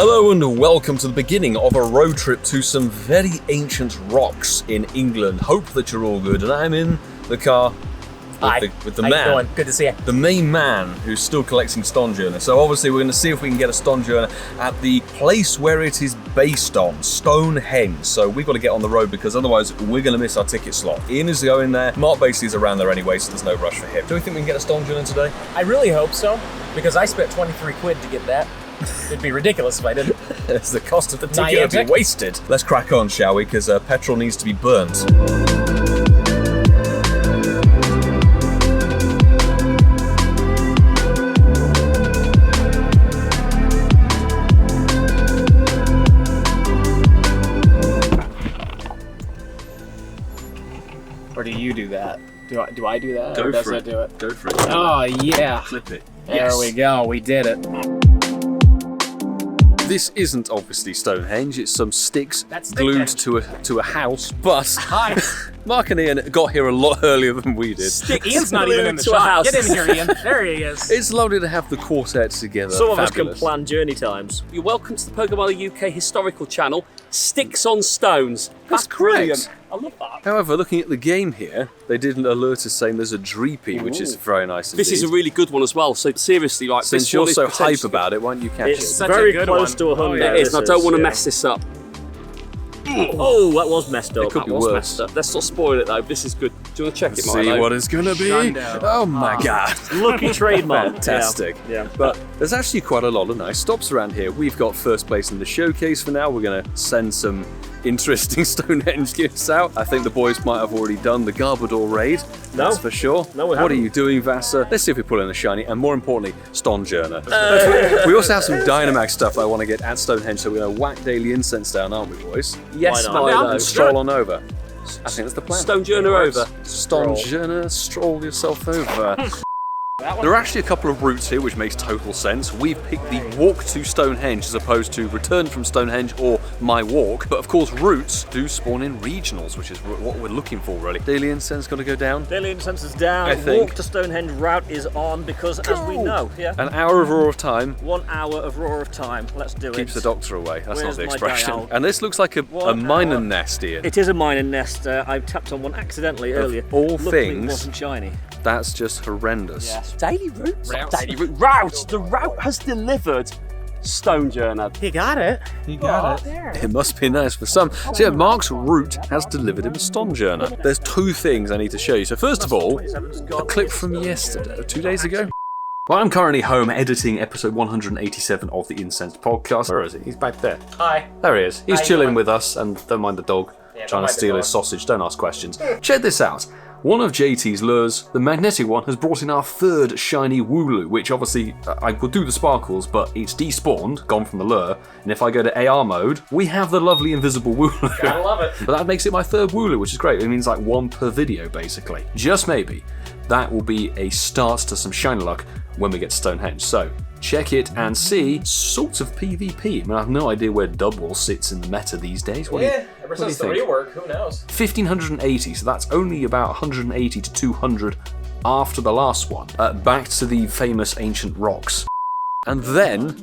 Hello and welcome to the beginning of a road trip to some very ancient rocks in England. Hope that you're all good, and I'm in the car with the How man. you doing? Good to see you. The main man who's still collecting Stonjourner. So obviously we're going to see if we can get a Stonjourner at the place where it is based on, Stonehenge. So we've got to get on the road because otherwise we're going to miss our ticket slot. Ian is going there. Mark basically is around there anyway, so there's no rush for him. Do we think we can get a Stonjourner today? I really hope so, because I spent 23 quid to get that. It'd be ridiculous if I didn't. It's the cost of the ticket Niantic. would be wasted. Let's crack on, shall we? Because petrol needs to be burnt. Or do you do that? Do I do that? Go or does for it it. do it? Go for it. Oh yeah. Clip it. There we go. We did it. This isn't obviously Stonehenge, it's some sticks That's glued Stonehenge. to a house, but Hi. Mark and Ian got here a lot earlier than we did. Ian's not even in the to a shot. house. Get in here, Ian. There he is. It's lovely to have the quartet together. Some of us can Fabulous. plan journey times. You're welcome to the PoGoMiloUK historical channel, Sticks on Stones. That's brilliant. correct. I love that. However, looking at the game here, they did alert us saying there's a Dreepy, which is very nice This is a indeed. really good one as well. So seriously, like Since this you're one is so hype potentially- about it, why don't you catch It's it? Such a very good close one. to a Hyundai. yeah. It is, and I don't want to yeah. mess this up. Oh, that was messed up. It could That be was worse. messed up. Let's not spoil it though. This is good. Do you want to check it, See Milo? what it's gonna be. Shundo. Oh my god. Lucky trademark. Fantastic. Yeah. But there's actually quite a lot of nice stops around here. We've got first place in the showcase for now. We're going to send some interesting Stonehenge gifts out. I think the boys might have already done the Garbodor raid. No. That's for sure. No, we What are haven't. you doing, Vasa? Let's see if we pull in a shiny, and more importantly, Stonjourner. We also have some Dynamax stuff I want to get at Stonehenge, so we're going to whack Daily Incense down, aren't we, boys? Yes, Why not? Milo. And stroll on over. I think that's the plan. Stonjourner over. Stonjourner, stroll yourself over. There are actually a couple of routes here which makes total sense. We've picked the walk to Stonehenge as opposed to return from Stonehenge or my walk. But of course, routes do spawn in regionals, which is what we're looking for, really. Daily Incense got to go down. Daily Incense is down. I think. Walk to Stonehenge route is on because, as we know, An hour of Roar of Time 1 hour of roar of time. Let's do it. keeps the doctor away. That's Where's not the my expression. dial? And this looks like a 1 miner hour. nest, Ian. It is a miner nest. I tapped on one accidentally earlier. all Luckily, things- it wasn't shiny. That's just horrendous. Daily routes. Daily route. Route. The route has delivered Stonjourner. You got it. You got it. It must be nice for some. So yeah, Mark's route has delivered him a Stonjourner. There's two things I need to show you. So first of all, a clip from yesterday, 2 days ago. Well, I'm currently home editing episode 187 of the Incense podcast. Where is he? He's back there. Hi. There he is. He's How you chilling doing? with us, and don't mind the dog don't trying to mind the steal dog. his sausage. Don't ask questions. Check this out. One of JT's lures, the magnetic one, has brought in our third Shiny Wooloo, which obviously I could do the sparkles, but it's despawned, gone from the lure. And if I go to AR mode, we have the lovely invisible Wooloo. I love it. But that makes it my third Wooloo, which is great. It means like one per video, basically. Just maybe that will be a start to some shiny luck when we get to Stonehenge. So check it and see sort of PvP. I mean, I have no idea where double sits in the meta these days. What do you Ever what do you since the think? rework, who knows? 1580, so that's only about 180 to 200 after the last one. Back to the famous ancient rocks. And then,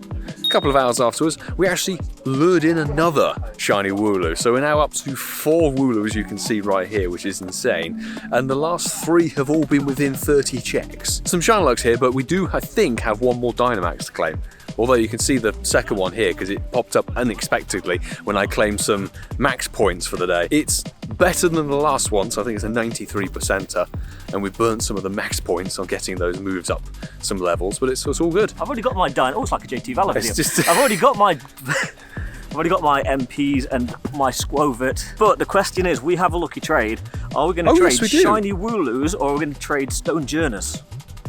a couple of hours afterwards, we actually lured in another Shiny Wooloo. So we're now up to 4 Wooloos, you can see right here, which is insane. And the last 3 have all been within 30 checks. Some Shiny Lucks here, but we do, I think, have one more Dynamax to claim. Although you can see the second one here because it popped up unexpectedly when I claimed some max points for the day. It's better than the last one, so I think it's a 93%er, and we burnt some of the max points on getting those moves up some levels, but it's all good. I've already got my Dino. Oh, it's like a JT Valor video. It's just- I've already got my. I've already got my MPs and my Squovit. But the question is, we have a lucky trade. Are we going to Oh, trade yes, we do. Shiny Wooloos or are we going to trade Stonejourners?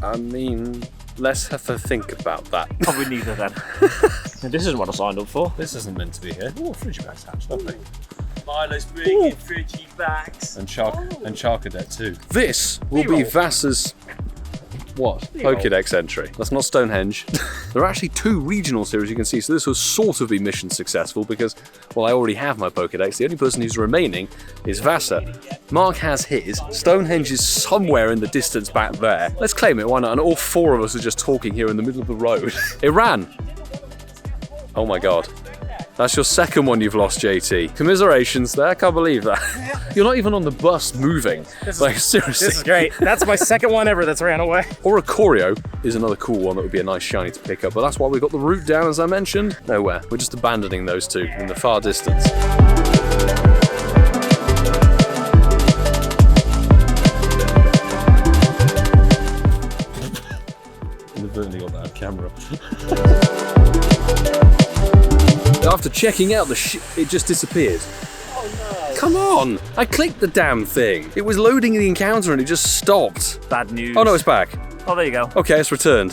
I mean, let's have to think about that. Probably neither then. This isn't what I signed up for. This isn't meant to be here. Oh, Frigibax hatch, lovely. Milo's bringing Friggy backs. And Charcadet too. This will be Vass's what? Pokédex entry. That's not Stonehenge. There are actually 2 regionals here, as you can see, so this will sort of be mission successful because, well, I already have my Pokédex. The only person who's remaining is Vasa. Mark has his. Stonehenge is somewhere in the distance back there. Let's claim it, why not? And all 4 of us are just talking here in the middle of the road. It ran. Oh my god. That's your second one you've lost, JT. Commiserations there, I can't believe that. You're not even on the bus moving. Like, seriously. This is great. That's my second one ever that's ran away. Oricorio is another cool one that would be a nice shiny to pick up, but that's why we've got the route down, as I mentioned. Nowhere. We're just abandoning those two in the far distance. Inadvertently got that camera. After checking out it just disappeared. Oh no. Come on! I clicked the damn thing. It was loading the encounter and it just stopped. Bad news. Oh no, it's back. Oh, there you go. Okay, it's returned.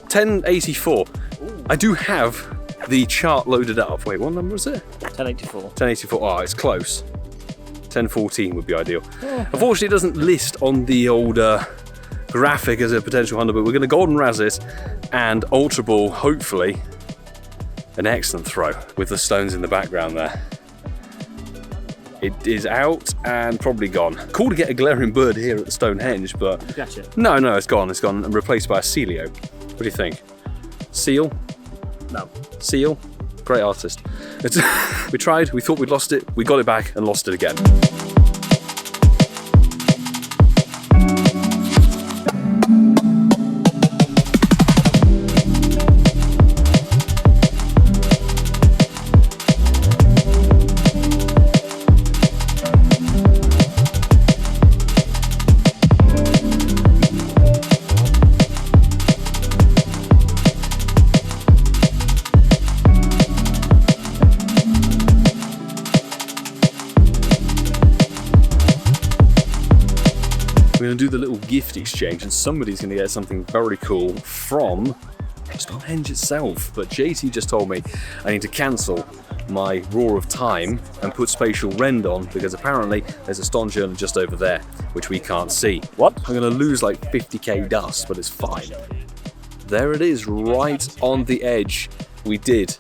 1084. I do have the chart loaded up. Wait, what number is it? 1084. 1084. Oh, it's close. 1014 would be ideal. Unfortunately, it doesn't list on the old graphic as a potential hunter, but we're going to Golden Razz it and Ultra Ball, hopefully. An excellent throw with the stones in the background there. It is out and probably gone. Cool to get a Galarian Bird here at the Stonehenge, but Gotcha. no, it's gone. It's gone and replaced by a Celio. What do you think? Seal? No. Seal? Great artist. We tried, we thought we'd lost it, we got it back and lost it again. We're going to do the little gift exchange and somebody's going to get something very cool from Stonehenge itself. But JT just told me I need to cancel my Roar of Time and put Spatial Rend on because apparently there's a Stonjourner just over there, which we can't see. What? I'm going to lose like 50k dust, but it's fine. There it is, right on the edge. We did.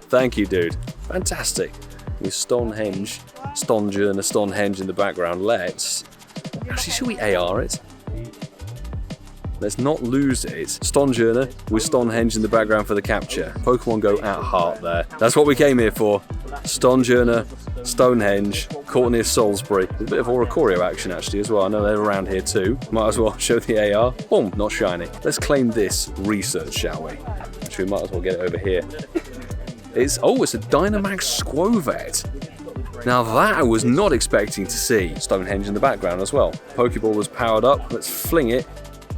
Thank you, dude. Fantastic. With Stonehenge, Stonjourner, Stonehenge in the background, let's... Actually, should we AR it? Let's not lose it. Stonjourner with Stonehenge in the background for the capture. Pokemon GO at heart there. That's what we came here for. Stonjourner, Stonehenge, caught near Salisbury. There's a bit of Oricorio action actually as well. I know they're around here too. Might as well show the AR. Boom, not shiny. Let's claim this research, shall we? Actually, we might as well get it over here. It's a Dynamax Squovet. Now that I was not expecting to see. Stonehenge in the background as well. Pokeball was powered up. Let's fling it.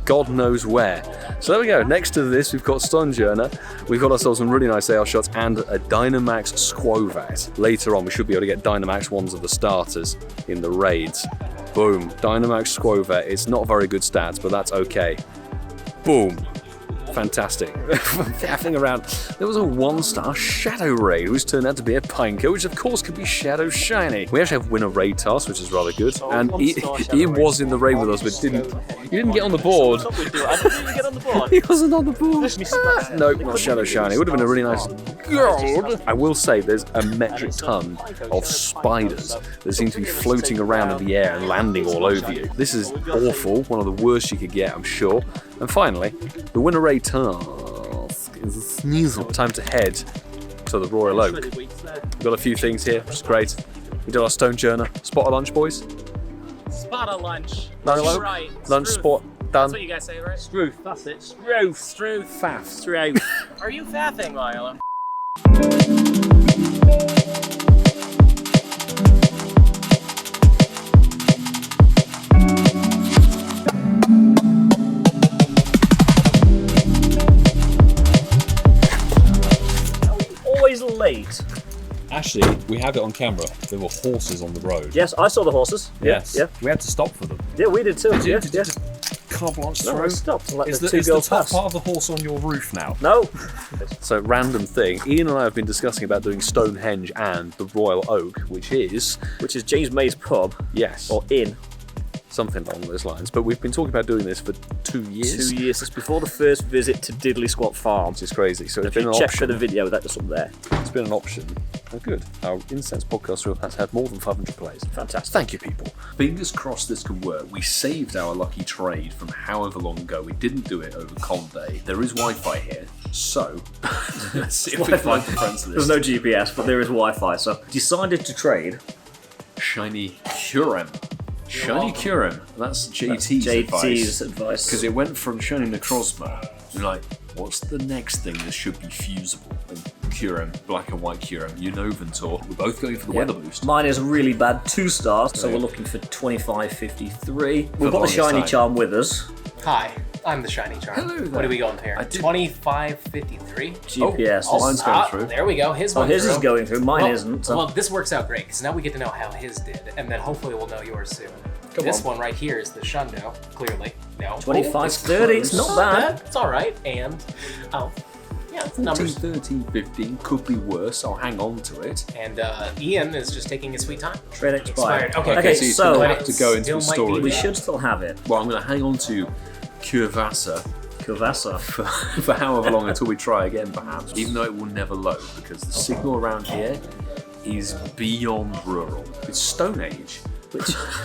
God knows where. So there we go. Next to this, we've got Stonjourner. We've got ourselves some really nice AR shots and a Dynamax Squovet. Later on, we should be able to get Dynamax ones of the starters in the raids. Boom. Dynamax Squovet. It's not very good stats, but that's okay. Boom. Fantastic. Faffing around. There was a 1-star Shadow Raid, which turned out to be a Pineco, which of course could be Shadow Shiny. We actually have winner raid task, which is rather good. And Ian was in the raid with us, but he didn't get on the board. I didn't get on the board. He wasn't on the board. Nope, not Shadow Shiny. It would have been a really nice gold. I will say there's a metric ton of spiders that seem to be floating around in the air and landing all over you. This is awful. One of the worst you could get, I'm sure. And finally, the winner raid task is a sneasel. Time to head to the Royal Oak. We've got a few things here, which is great. We did our Stonjourner. Spot a lunch, boys. Spot a lunch. Right. Lunch spot done. That's what you guys say, right? Struth, that's it. Struth. Struth. Faff. Struth. Are you faffing, Lila? Always late. Actually, we have it on camera. There were horses on the road. Yes, I saw the horses. Yes. Yeah. We had to stop for them. Yeah, we did too. Did you? Yeah, Did you yeah. just carte blanche No, I through? stopped and let Is the the, two is the girls top pass. part of the horse on your roof now? No. So, random thing. Ian and I have been discussing about doing Stonehenge and the Royal Oak, which is, James May's pub, yes, or inn. something along those lines. But we've been talking about doing this for 2 years. 2 years. It's before the first visit to Diddley Squat Farm. Which is crazy. So it's If been you an check for option. the video, that's up there. It's been an option. Oh, good. Our Incense podcast has had more than 500 plays. Fantastic. Thank you, people. Fingers crossed this can work. We saved our lucky trade from however long ago. We didn't do it over Cold Day. There is Wi-Fi here. So, let's see if we find the friends of this. There's no GPS, but there is Wi-Fi. So decided to trade. Shiny Kyurem. Shiny Kyurem. That's JT's advice. Because it went from Shiny Necrozma. You're like, what's the next thing that should be fusible? And Kyurem, black and white Kyurem, Unovantor. We're both going for the weather boost. Mine is really bad, 2 stars, so we're looking for 25.53. We've got the shiny charm with us. Hi, I'm the shiny charm. Hello there. What are we going here? 2553. GPS. Mine's going through. There we go. His Oh, went his through. is going through. Mine Well, isn't. So. Well, this works out great because now we get to know how his did, and then hopefully we'll know yours soon. This one right here is the shundo. Clearly, no. 25.30. It's not bad. It's all right. And yeah, it's numbers. 13, 15 could be worse. I'll hang on to it. And Ian is just taking his sweet time. Trade expired. Okay, so you have to go into the still might story. be We should still have it. Well, I'm going to hang on to Kyurvasa Kavasa. for however long until we try again, perhaps. Even though it will never load, because the signal around here is beyond rural. It's Stonehenge.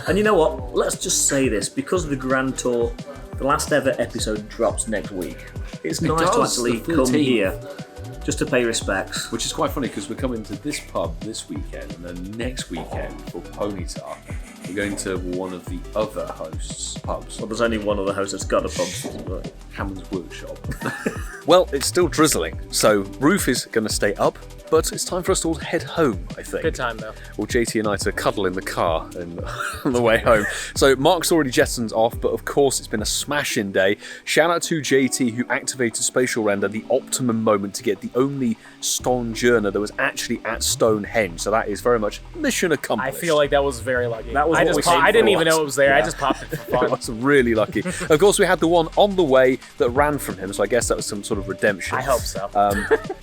And you know what? Let's just say this, because the Grand Tour, the last ever episode drops next week. It's nice to does, actually the come 13th. here just to pay respects. Which is quite funny because we're coming to this pub this weekend, and then next weekend for Ponyta, we're going to one of the other hosts' pubs. Well, there's only one other house that's got a pub. Hammond's Workshop. Well, it's still drizzling, so roof is going to stay up, but it's time for us to all head home, I think. Good time though. Well, JT and I to cuddle in the car and on the way home. So Mark's already jetted off, but of course it's been a smashing day. Shout out to JT who activated spatial render the optimum moment to get the only Stonjourner that was actually at Stonehenge. So that is very much mission I accomplished. feel like that was very lucky. That was what we came I didn't for. even know it was there. I Yeah. just popped it for I fun. was really lucky. Of course, we had the one on the way that ran from him, so I guess that was some sort of redemption. I hope so.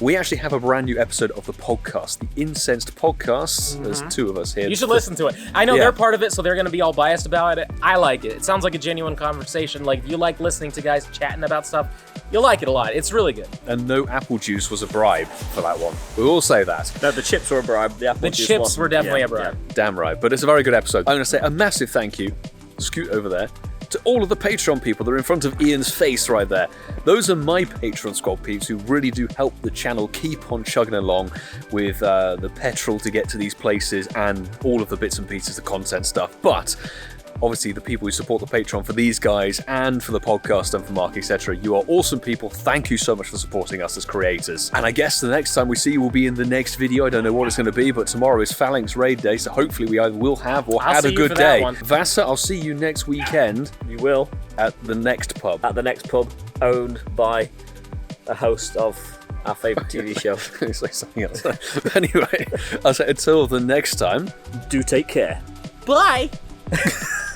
We actually have a brand new episode of the podcast, the Incensed Podcast. There's 2 of us here. You should listen to it. I know Yeah. they're part of it, so they're going to be all biased about it. I like it. It sounds like a genuine conversation. Like, if you like listening to guys chatting about stuff, you'll like it a lot. It's really good. And no apple juice was a bribe for that one. We will say that. No, the chips were a bribe. The apple The juice chips wasn't. were definitely Yeah, a bribe. Damn right. But it's a very good episode. I'm going to say a massive thank you, scoot over there, to all of the Patreon people that are in front of Ian's face right there. Those are my Patreon squad peeps who really do help the channel keep on chugging along with the petrol to get to these places and all of the bits and pieces, the content stuff. But obviously the people who support the Patreon for these guys and for the podcast and for Mark, etc. You are awesome people. Thank you so much for supporting us as creators. And I guess the next time we see you will be in the next video. I don't know what it's going to be, but tomorrow is Phalanx Raid Day, so hopefully we either will have or I'll had see a you good for that day. one. Vasa, I'll see you next weekend You will. at the next pub. At the next pub, owned by a host of our favourite TV show. Say something else. But anyway, I'll say until the next time. Do take care. Bye!